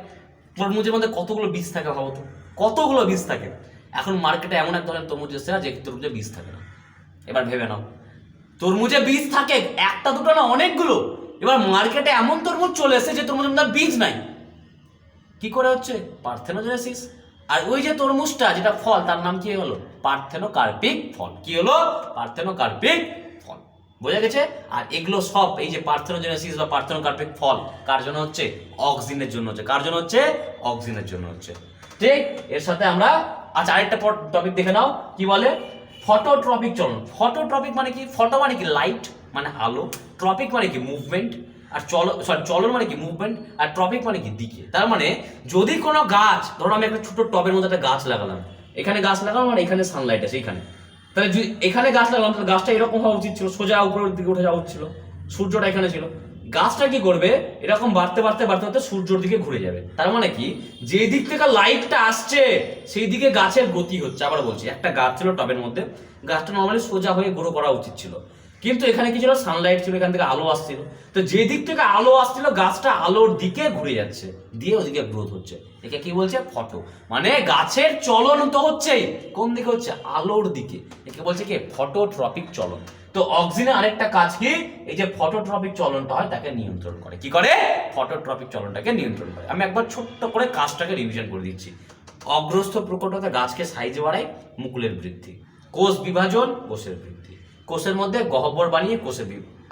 তরমুজের মধ্যে কতগুলো বীজ থাকে ভাবো তো, কতগুলো বীজ থাকে। এখন মার্কেটে এমন এক ধরনের তরমুজ এসেছে না যে তরমুজে বীজ থাকে না। এবার ভেবে নাও, তরমুজে বীজ থাকে একটা দুটো না, অনেকগুলো। এবার মার্কেটে এমন তরমুজ চলে এসেছে যে তরমুজের মধ্যে বীজ নাই। কি করে হচ্ছে? পার্থেনোজেনেসিস। আর ওই যে তরমুজটা যেটা ফল, তার নাম কি হলো? পার্থেনোকার্পিক ফল। কি হলো? পার্থেনোকার্পিক ফল। বোঝা গেছে? আর এগুলো সব এই যে পার্থেনোজেনেসিস বা পার্থেনোকার্পিক ফল কার জন্য হচ্ছে? অক্সিজেনের জন্য হচ্ছে। কার জন্য হচ্ছে? অক্সিজেনের জন্য হচ্ছে। ঠিক, এর সাথে আমরা আচ্ছা আরেকটা টপিক দেখে নাও। কি বলে? ফটোট্রপিক চলন। ফটোট্রপিক মানে কি? ফটো মানে কি? লাইট মানে আলো, ট্রপিক মানে কি? মুভমেন্ট, আর চলন মানে কি? মুভমেন্ট, আর ট্রপিক মানে কি? দিকে। তার মানে যদি কোনো গাছ, ধরো আমি একটা ছোট টবের মধ্যে একটা গাছ লাগালাম, এখানে গাছ লাগালাম আর এখানে সানলাইট আছে এখানে, তাহলে যদি এখানে গাছ লাগালাম তাহলে গাছটা এরকম হওয়া উচিত ছিল, সোজা উপরের দিকে উঠে যাওয়া উচিত ছিল, সূর্যটা এখানে ছিল। গাছটা কি করবে? এরকম বাড়তে বাড়তে বাড়তে বাড়তে সূর্যের দিকে ঘুরে যাবে। তার মানে কি? যে দিক থেকে লাইটটা আসছে সেই দিকে গাছের গতি হচ্ছে। আবার বলছি, একটা গাছ ছিল টবের মধ্যে, গাছটা নর্মালি সোজা হয়ে গ্রো করা উচিত ছিল, কিন্তু এখানে কি ছিল? সানলাইট ছিল, এখান থেকে আলো আসছিল। তো যে দিক থেকে আলো আসছিল গাছটা আলোর দিকে ঘুরে যাচ্ছে, দিয়ে ওদিকে গ্রোথ হচ্ছে। একে কি বলছে? ফটো। মানে গাছের চলন তো হচ্ছেই, কোন দিকে হচ্ছে? আলোর দিকে। একে বলছে কি? ফটোট্রপিক চলন। তো অক্সিজেনের আরেকটা কাজ কি? এই যে ফটোট্রপিক চলনটা হয় তাকে নিয়ন্ত্রণ করে। কি করে? ফটোট্রপিক চলনটাকে নিয়ন্ত্রণ করে। আমি একবার ছোট্ট করে কাজটাকে রিভিশন করে দিচ্ছি। অগ্রস্থ প্রকটতা গাছকে সাইজ বাড়ায়, মুকুলের বৃদ্ধি, কোষ বিভাজন, কোষের বৃদ্ধি, কোষের মধ্যে গহ্বর বানিয়ে কোষের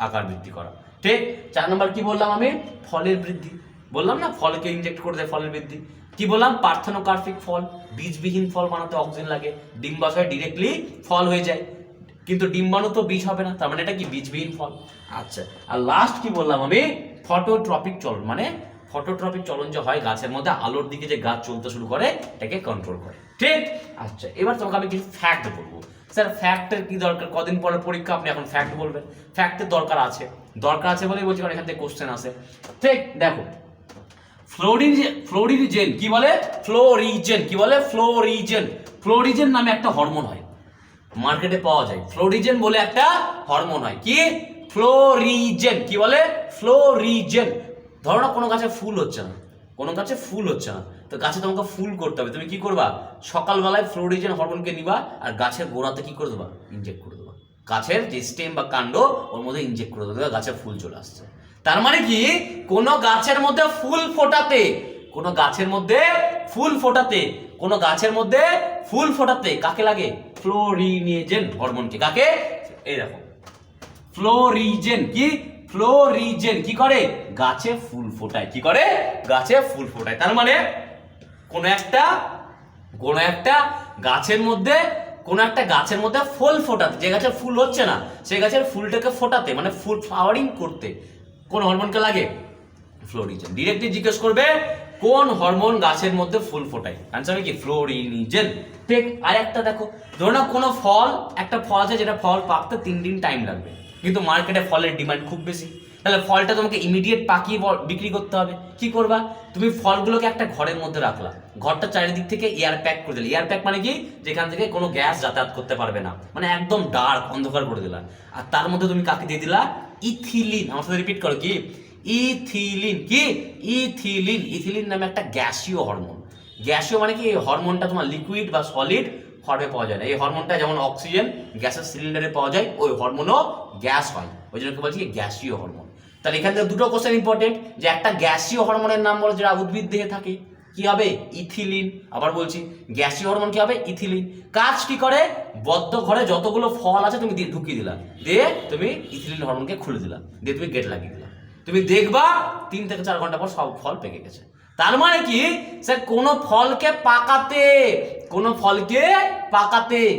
আকার বৃদ্ধি করা। ঠিক, 4 নম্বর কি বললাম আমি? ফলের বৃদ্ধি। বললাম না ফলকে ইনজেক্ট করে দেয় ফলের বৃদ্ধি। কি বললাম? পার্থেনোকার্পিক ফল। বীজবিহীন ফল বানাতে অক্সিজেন লাগে, ডিম্বাশয় ডিরেক্টলি ফল হয়ে যায়, কিন্তু ডিম্বাণু তো বীজ হবে না, তার মানে এটা কি? বীজবিহীন ফল। আচ্ছা, আর লাস্ট কি বললাম আমি? ফটোট্রপিক চলন। মানে ফটোট্রপিক চলন যে হয় গাছের মধ্যে, আলোর দিকে যে গাছ চলতে শুরু করে এটাকে কন্ট্রোল করে। ঠিক, আচ্ছা এবার তোমাকে আমি কিছু ফ্যাক্ট বলবো। স্যার ফ্যাক্টের কি দরকার? কদিন পরে পরীক্ষা, আপনি এখন ফ্যাক্ট বলবেন। ফ্যাক্টের দরকার আছে, দরকার আছে বলেই বলছি, কারণ এখান থেকে কোশ্চেন আসে। ঠিক, দেখো ফ্লোরিজেন। কি বলে? ফ্লোরিজেন। কি বলে? ফ্লোরিজেন। ফ্লোরিজেন নামে একটা হরমোন হয়, মার্কেটে পাওয়া যায়। ফ্লোরিজেন বলে একটা হরমোন হয়। কি? ফ্লোরিজেন। কি বলে? ফ্লোরিজেন। ধরো না কোনো গাছে ফুল হচ্ছে না, কোনো গাছে ফুল হচ্ছে না, তো গাছে তোমাকে ফুল করতে হবে। তুমি কি করবা? সকালবেলায় ফ্লোরিজেন হরমোনকে নিবা আর গাছের গোড়াতে কি করে দেবা? ইনজেক্ট করে দেবা। গাছের যে স্টেম বা কাণ্ড ওর মধ্যে ইনজেক্ট করে দেবে, গাছে ফুল চলে আসছে। তার মানে কি? কোনো গাছের মধ্যে ফুল ফোটাতে, কোনো গাছের মধ্যে ফুল ফোটাতে, কোনো গাছের মধ্যে ফুল ফোটাতে কাকে লাগে? ফ্লোরিজেন হরমোনকে। কাকে? এই দেখো ফ্লোরিজেন। কি? ফ্লোরিজেন কি করে? গাছে ফুল ফোটায়। কি করে? গাছে ফুল ফোটায়। তার মানে কোন একটা গাছের মধ্যে, কোন একটা গাছের মধ্যে ফুল ফোটাতে, যে গাছে ফুল হচ্ছে না সেই গাছের ফুলটাকে ফোটাতে, মানে ফুল ফ্লাওয়ারিং করতে কোন হরমোনকে লাগে? ফ্লোরিজেন। ডিরেক্টলি জিজ্ঞেস করবে কোন হরমোন গাছের মধ্যে ফুল ফোটায়, আনসার হবে কি? ফ্লোরিজেন। ঠিক, আর একটা দেখো, ধরো না কোনো ফল, একটা ফল আছে যেটা ফল পাকতে 3 দিন টাইম লাগবে, কিন্তু মার্কেটে ফলের ডিমান্ড খুব বেশি, তাহলে ফলটা তোমাকে ইমিডিয়েট পাকিয়ে বিক্রি করতে হবে। কি করবা? তুমি ফলগুলোকে একটা ঘরের মধ্যে রাখলা, ঘরটা চারিদিক থেকে এয়ার প্যাক করে দিলে। এয়ার প্যাক মানে কি? যেখান থেকে কোনো গ্যাস যাতায়াত করতে পারবে না, মানে একদম ডার্ক অন্ধকার করে দিলা। আর তার মধ্যে তুমি কাকে দিয়ে দিলা? ইথিলিন। আমার সাথে রিপিট করো। কি? ইথিলিন। কি? ইথিলিন। ইথিলিন নামে একটা গ্যাসীয় হরমোন। গ্যাসীয় মানে কি? এই হরমোনটা তোমার লিকুইড বা সলিড ফর্মে পাওয়া যায় না। এই হরমোনটা যেমন অক্সিজেন গ্যাসের সিলিন্ডারে পাওয়া যায়, ওই হরমোনও গ্যাস হয়, ওই জন্য কি বলছি? গ্যাসীয় হরমোন। তাহলে এখান থেকে দুটো কোশ্চেন ইম্পর্টেন্ট, যে একটা গ্যাসীয় হরমোনের নাম বলে যেটা উদ্ভিদ দেহে থাকে, কি হবে? ইথিলিন। আবার বলছি, গ্যাসীয় হরমোন কি হবে? ইথিলিন। কাজ কি করে? বদ্ধ ঘরে যতগুলো ফল আছে তুমি ঢুকিয়ে দিলা, দিয়ে তুমি ইথিলিন হরমোনকে খুলে দিলা, দিয়ে তুমি গেট লাগিয়ে দিলা। তুমি দেখবা 3 থেকে 4 ঘন্টা পর সব ফল পেকে গেছে। তার মানে কি? স্যার কোনো ফলকে পাকাতে,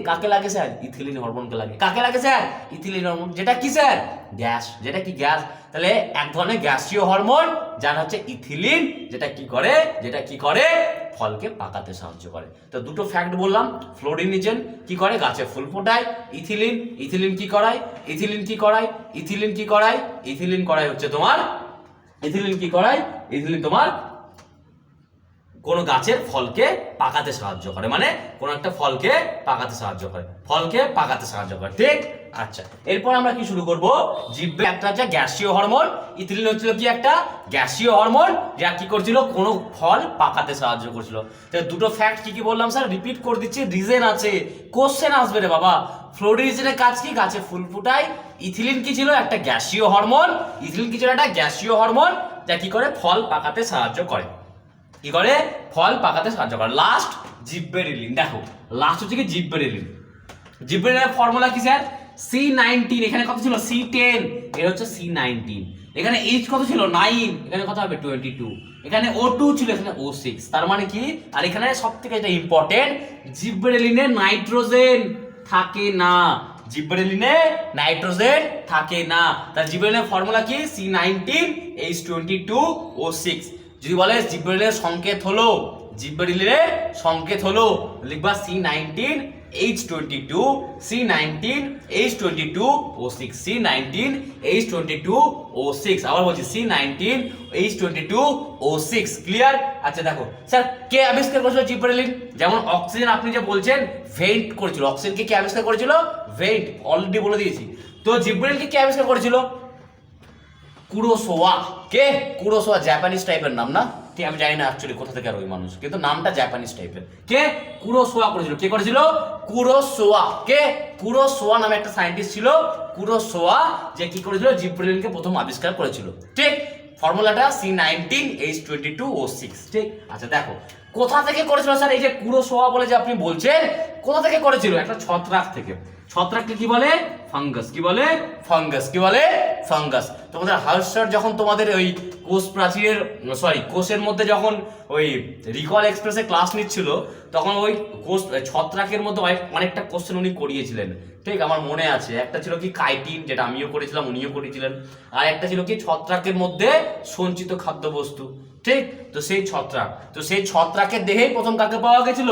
কাকে লাগে স্যার? ইথিলিন হরমোনকে লাগে। কাকে লাগে স্যার? ইথিলিন হরমোন, যেটা কি স্যার? গ্যাস। যেটা কি? গ্যাস। তাহলে এক ধরনের গ্যাসীয় হরমোন যার হচ্ছে ইথিলিন, যেটা কি করে? ফলকে পাকাতে সাহায্য করে। তো দুটো ফ্যাক্ট বললাম। ফ্লোরিনেজেন কি করে, গাছে ফুল ফোটায়। ইথিলিন, ইথিলিন কি করায়, ইথিলিন কি করায়, ইথিলিন কি করায়, ইথিলিন করায় হচ্ছে তোমার, ইথিলিন কি করায়, ইথিলিন তোমার কোনো গাছের ফলকে পাকাতে সাহায্য করে, মানে কোনো একটা ফলকে পাকাতে সাহায্য করে, ফলকে পাকাতে সাহায্য করে, ঠিক। আচ্ছা, এরপর আমরা কি শুরু করব, জিব্বে একটা হচ্ছে গ্যাসীয় হরমোন, ইথিলিন হচ্ছিল কি একটা গ্যাসীয় হরমোন, যা কি করছিল কোনো ফল পাকাতে সাহায্য করছিল। তো দুটো ফ্যাক্ট কি কি বললাম স্যার, রিপিট করে দিচ্ছি, রিজন আছে, কোশ্চেন আসবে রে বাবা। ফ্লোরিনেজেনের কাজ কি, গাছে ফুল ফুটায়। ইথিলিন কি ছিল, একটা গ্যাসীয় হরমোন, ইথিলিন কি ছিল একটা গ্যাসীয় হরমোন, যা কি করে ফল পাকাতে সাহায্য করে, কি করে ফল পাকাতে সাহায্য করে। লাস্ট জিব্বেরেলিন, দেখো লাস্ট হচ্ছে কি জিব্বেরেলিন। জিব্বেরেলিনের ফর্মুলা কি স্যার, C19, এখানে কত ছিল C10, এর হচ্ছে C19, এখানে H কত ছিল 9, এখানে কত হবে 22, এখানে O2 ছিল, এখানে O6, তার মানে কি, আর এখানে সবথেকে যেটা ইম্পর্টেন্ট, জিব্বেরেলিনে নাইট্রোজেন থাকে না, জিব্বেরেলিনে নাইট্রোজেন থাকে না। তার জিব্বেরেলিনের ফর্মুলা কি, C19H22O6। যদি বলে জিব্বেরেলিনের সংকেত হলো, জিব্বেরেলিনের সংকেত হলো, লিখবা C19H22, C19H22O6, C19H22O6, আবার বলছি C19H22O6, ক্লিয়ার। আচ্ছা দেখো স্যার, কে আবিষ্কার করেছিল জিব্বেরেলিন, যেমন অক্সিজেন আপনি যে বলছেন ভেন্ট করেছিল, অক্সিজেনকে কে আবিষ্কার করেছিল, ভেন্ট, অলরেডি বলে দিয়েছি। তো জিব্বেরেলিনকে কে আবিষ্কার করেছিল, কুরোসাওয়া। কে, কুরোসাওয়া, জাপানিজ টাইপের নাম না, ঠিক, আমি জানি না অ্যাকচুয়ালি কোথা থেকে আর ওই মানুষ, কিন্তু নামটা জাপানিজ টাইপের। কে, কুরোসাওয়া করেছিল, কে করেছিল, কুরোসাওয়া। কে, কুরোসাওয়া নামে একটা সায়েন্টিস্ট ছিল, কুরোসাওয়া, যে কি করেছিল, জিব্রেলিনকে প্রথম আবিষ্কার করেছিল, ঠিক। ফর্মুলাটা C19H22O6, ঠিক। আচ্ছা দেখো কোথা থেকে করেছিল স্যার, এই যে কুরোসাওয়া বলে যে আপনি বলছেন, কোথা থেকে করেছিল, একটা ছত্রাক থেকে। ছত্রাককে কি বলে, ফাঙ্গাস, কি বলে, ফাঙ্গাস, কি বলে, ফাঙ্গাস। তোমাদের হার্স্টার যখন তোমাদের ওই কোষ প্রাচীরের, সরি কোষের মধ্যে যখন ওই রিকল এক্সপ্রেসে ক্লাস নিচ্ছিল, তখন ওই কোষ ছত্রাকের মধ্যে অনেকটা কোশ্চেন উনি করিয়েছিলেন, ঠিক, আমার মনে আছে। একটা ছিল কি কাইটিন, যেটা আমিও করেছিলাম, উনিও করেছিলেন, আর একটা ছিল কি ছত্রাকের মধ্যে সঞ্চিত খাদ্যবস্তু, ঠিক। তো সেই ছত্রাক, তো সেই ছত্রাকের দেহেই প্রথম কাকে পাওয়া গেছিল,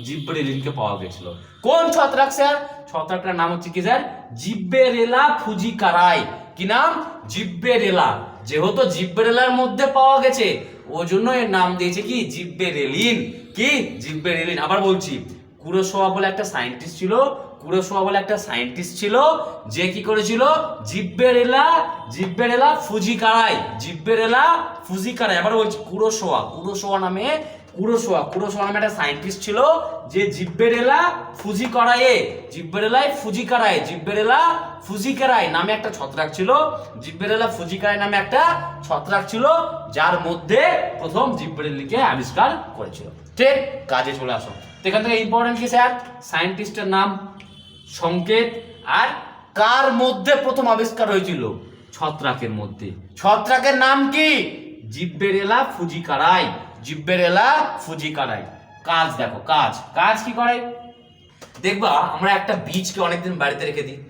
জিব্বেরেলিনকে পাওয়া গেছিল। কোন ছত্রাক স্যার, ছত্রাকটার নাম হচ্ছে কি স্যার, জিব্বেরেলা ফুজিকারাই। কি নাম, জিব্বেরেলা। যেহেতু জিব্বেরেলার মধ্যে পাওয়া গেছে, ওই জন্য এর নাম দিয়েছে কি, জিব্বেরেলিন, কি, জিব্বেরেলিন। আবার বলছি, কুরোসাওয়া বলে একটা সায়েন্টিস্ট ছিল, কুরোসাওয়া বলে একটা সায়েন্টিস্ট ছিল, যে কি করেছিল, জিব্বেরেলা, জিব্বেরেলা ফুজিকারাই, জিব্বেরেলা ফুজিকারাই। আবার বলছি কুরোসাওয়া, কুরোসাওয়া নামে, কুরোসাওয়া, কুরোসাওয়া নামে একটা সায়েন্টিস্ট ছিল, যে জিব্বেরেলা ফুজিকারায়ে, জিব্বেরেলা ফুজিকারায়, জিব্বেরেলা ফুজিকারাই নামে একটা ছত্রাক ছিল, জিব্বেরেলা ফুজিকারাই নামে একটা ছত্রাক ছিল, যার মধ্যে প্রথম জিব্বেরেলিনকে আবিষ্কার করেছিল, ঠিক। কাজে চলে আসো। তো এখান থেকে ইম্পর্টেন্ট কি স্যার, সায়েন্টিস্টের নাম, সংকেত, আর কার মধ্যে প্রথম আবিষ্কার হয়েছিল, ছত্রাকের মধ্যে। ছত্রাকের নাম কি, জিব্বেরেলা ফুজিকারাই, জিব্বেরেলা ফুজিকারাই। কাজ দেখো, কাজ, কাজ কি করে, দেখবা আমরা একটা বীজকে অনেকদিন বাড়িতে রেখে দিই,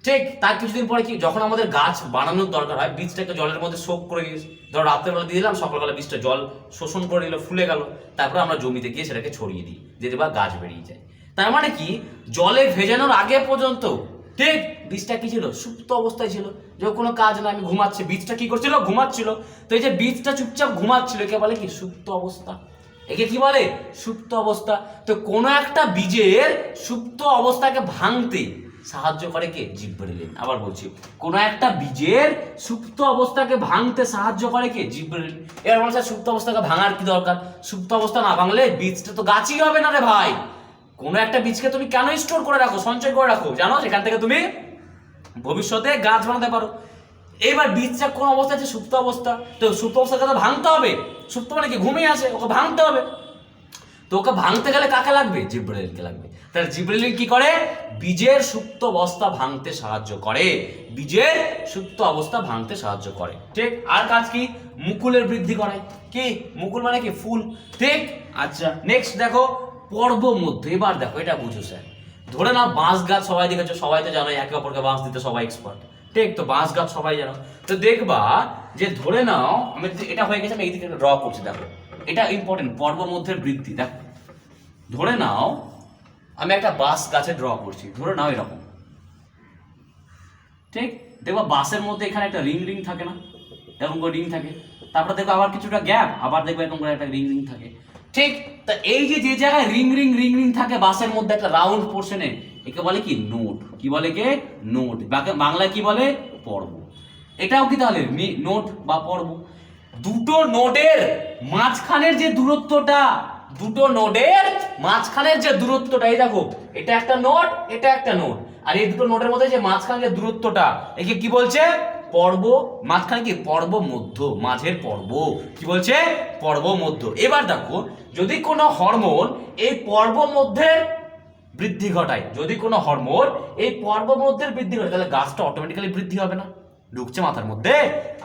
ঠিক, তার কিছুদিন পরে কি, যখন আমাদের গাছ বানানোর দরকার হয়, বীজটাকে জলের মধ্যে সোক করে নিয়ে, ধরো রাত্রেবেলা দিয়ে দিলাম, সকালবেলা বীজটা জল শোষণ করে নিল, ফুলে গেল, তারপরে আমরা জমিতে গিয়ে সেটাকে ছড়িয়ে দিই, যেতে বা গাছ বেরিয়ে যায়। তার মানে কি, জলে ভেজানোর আগে পর্যন্ত, ঠিক, বীজটা কি ছিল, সুপ্ত অবস্থায় ছিল, যে কোনো কাজ না, আমি ঘুমাচ্ছি, বীজটা কি করছিল, ঘুমাচ্ছিল। তো এই যে বীজটা চুপচাপ ঘুমাচ্ছিল, একে বলে কি, সুপ্ত অবস্থা, একে কি বলে, সুপ্ত অবস্থা। তো কোনো একটা বীজের সুপ্ত অবস্থাকে ভাঙতে সাহায্য করে কে, জিব্বেরেলিন। আবার বলছি, কোনো একটা বীজের সুপ্ত অবস্থাকে ভাঙতে সাহায্য করে কে, জিব্বেরেলিন। এর মানে সুপ্ত অবস্থাকে ভাঙার কি দরকার, সুপ্ত অবস্থা না ভাঙলে বীজটা তো গাছই হবে না রে ভাই। কোনো একটা বীজকে তুমি কেন স্টোর করে রাখো, সঞ্চয় করে রাখো, জানো, সেখান থেকে তুমি ভবিষ্যতে গাছ বানাতে পারো। এইবার বীজটা কোন অবস্থা আছে, সুপ্ত অবস্থা, তো সুপ্ত অবস্থাকে তো ভাঙতে হবে, সুপ্ত মানে কি, ঘুমিয়ে আছে, ওকে ভাঙতে হবে। তো ওকে ভাঙতে গেলে কাকে লাগবে, জিব্রেলিনকে লাগবে। তাহলে জিব্রেলিন কি করে, বীজের সুপ্ত অবস্থা ভাঙতে সাহায্য করে, বীজের সুপ্ত অবস্থা ভাঙতে সাহায্য করে, ঠিক। আর কাজ কি, মুকুলের বৃদ্ধি করে, কি, মুকুল মানে কি, ফুল, ঠিক। আচ্ছা নেক্সট দেখো, পর্ব মধ্যে। এবার দেখো এটা বুঝো স্যার, ধরে নাও বাঁশ গাছ সবাই দেখেছো, সবাই তো জানো একে অপরকে বাঁশ দিতে সবাই এক্সপার্ট, ঠিক। তো বাঁশ গাছ সবাই জানো, তো দেখবা যে ধরে নাও আমি এটা হয়ে গেছে, আমি এইদিকে ড্র করছি, দেখো এটা ইম্পর্টেন্ট, পর্ব মধ্যের বৃদ্ধি। দেখো ধরে নাও আমি একটা বাঁশ গাছে ড্র করছি, ধরে নাও এরকম, ঠিক? দেখো বাঁশের মধ্যে এখানে একটা রিং রিং থাকে না, এরকম করে রিং থাকে, তারপরে দেখো আবার কিছুটা গ্যাপ, আবার দেখবে এরকম করে একটা রিং রিং থাকে, ঠিক? তা এই যে যে জায়গায় রিং রিং রিং রিং থাকে বাঁশের মধ্যে একটা রাউন্ড পোর্শনে, একে বলে কি নোড। কি বলে কে? নোড। বাংলায় কি বলে? পর্ব। এটাও কি তাহলে নোড বা পর্ব। দুটো নোডের মাঝখানের যে দূরত্বটা, দুটো নোডের মাঝখানের যে দূরত্বটা, এই দেখো এটা একটা নোড, এটা একটা নোড, আর এই দুটো নোডের মধ্যে যে মাঝখানে যে দূরত্বটা, একে কি বলছে? পর্ব। মাঝখানে কি? পর্ব মধ্য, মাঝের পর্ব। কি বলছে? পর্ব মধ্য। এবার দেখো যদি কোনো হরমোন এই পর্ব মধ্যের বৃদ্ধি ঘটায়, যদি কোনো হরমোন এই পর্ব মধ্যের বৃদ্ধি ঘটায়, তাহলে গাছটা অটোমেটিক্যালি বৃদ্ধি হবে না? ঢুকছে মাথার মধ্যে?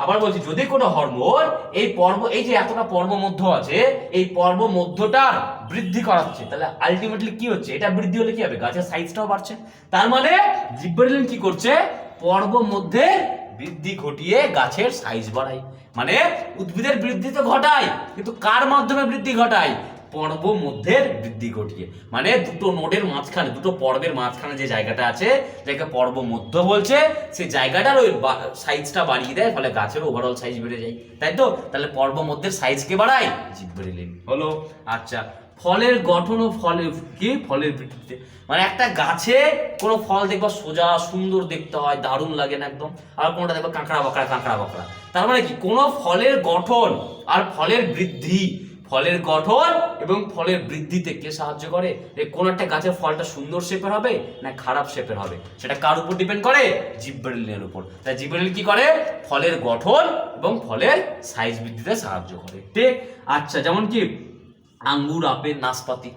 আবার বলছি, যদি কোনো হরমোন এই পর্ব, এই যে এতটা পর্ব মধ্য আছে, এই পর্ব মধ্যটার বৃদ্ধি করাচ্ছে, তাহলে আলটিমেটলি কি হচ্ছে? এটা বৃদ্ধি হলে কি হবে? গাছের সাইজটাও বাড়ছে। তার মানে জিব্বেরেলিন কি করছে? পর্ব মধ্যে বৃদ্ধি ঘটিয়ে গাছের সাইজ বাড়ায়। মানে উদ্ভিদের বৃদ্ধি তো ঘটায়, কিন্তু কার মাধ্যমে বৃদ্ধি ঘটায়? পর্ব মধ্যের বৃদ্ধি ঘটিয়ে। মানে দুটো নোডের মাঝখানে, দুটো পর্বের মাঝখানে যে জায়গাটা আছে, যাকে পর্ব মধ্য বলছে, সেই জায়গাটার ওই সাইজটা বাড়িয়ে দেয়, ফলে গাছের ওভারঅল সাইজ বেড়ে যায়, তাই তো? তাহলে পর্ব মধ্যের সাইজকে বাড়ায় জিব্বেরেলিন। হলো। আচ্ছা, ফলের গঠন ও ফলের কি? ফলের বৃদ্ধিতে। মানে একটা গাছে কোনো ফল দেখবা সোজা সুন্দর দেখতে হয়, দারুণ লাগে না একদম, আর কোনটা দেখবা কাঁকড়া বাঁকড়া কাঁকড়া বাঁকড়া। তার মানে কি? কোনো ফলের গঠন আর ফলের বৃদ্ধি, ফলের গঠন এবং ফলের বৃদ্ধিতে কে সাহায্য করে? কোন একটা গাছের ফলটা সুন্দর শেপের হবে না খারাপ শেপের হবে, সেটা কার উপর ডিপেন্ড করে? জিব্বেরেলিনের উপর। তাই জিব্বেরেলিন কি করে? ফলের গঠন এবং ফলের সাইজ বৃদ্ধিতে সাহায্য করে, ঠিক? আচ্ছা, যেমন কি আঙ্গুর, আপেল, নাশপাতি।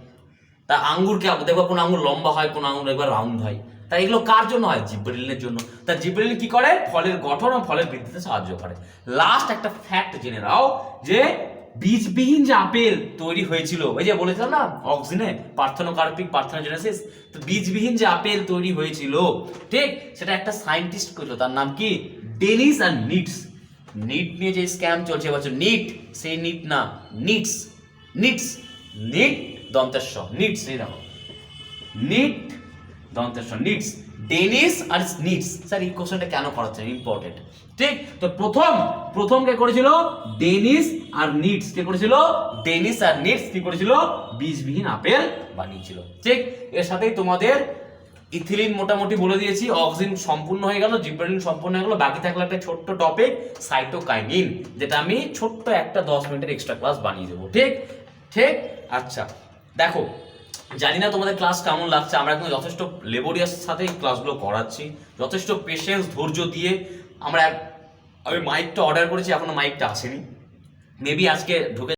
তা আঙ্গুরকে দেখবো কোন আঙ্গুর লম্বা হয়, কোন আঙ্গুর একবার রাউন্ড হয়। তাই এগুলো কার জন্য হয়? জিব্বেরেলিনের জন্য। তা জিব্বেরেলিন কি করে? ফলের গঠন ও ফলের বৃদ্ধিতে সাহায্য করে। লাস্ট একটা ফ্যাক্ট জেনে নাও, যে বীজবিহীন যে আপেল তৈরি হয়েছিল, ওই যে বলেছিলাম না অক্সিনে, পার্থেনোকার্পিক পার্থেনোজেনেসিস, তো বীজবিহীন যে আপেল তৈরি হয়েছিল, ঠিক? সেটা একটা সায়েন্টিস্ট করলো, তার নাম কি? ডেনিস আর নিটস। নিট নিয়ে যে স্ক্যাম চলছে এবছর, নিট, সেই নিট না, নিটস, নিটস, নিট দন্তেশ্ব, নিটস, এই দেখো নিট দন্তেশ্ব, নিটস, ডেনিস আর নিটস। স্যার এই কোশ্চেনটা কেন করাচ্ছেন? ইম্পর্টেন্ট, ঠিক? তো প্রথম কে করেছিল? ডেনিস আর নিটস। কে করেছিল? ডেনিস আর নিটস কি করেছিল? বীজবিহীন আপেল বানিয়েছিল, ঠিক? এর সাথেই তোমাদের ইথিলিন মোটামুটি বলে দিয়েছি, অক্সিন সম্পূর্ণ হয়ে গেল, জিব্বেরেলিন সম্পূর্ণ হয়ে গেল। বাকি থাকলো একটা ছোট্ট টপিক, সাইটোকাইনিন, যেটা আমি ছোট্ট একটা 10 মিনিটের এক্সট্রা ক্লাস বানিয়ে দেবো, ঠিক? ঠিক। আচ্ছা দেখো, জানি না তোমাদের ক্লাস কেমন লাগছে, আমরা এখন যথেষ্ট লেবোরিয়াস সাথে ক্লাসগুলো করাচ্ছি, যথেষ্ট পেশেন্স, ধৈর্য দিয়ে। আমি মাইকটা অর্ডার করেছি, এখনো মাইকটা আসেনি, মেবি আজকে ঢুকে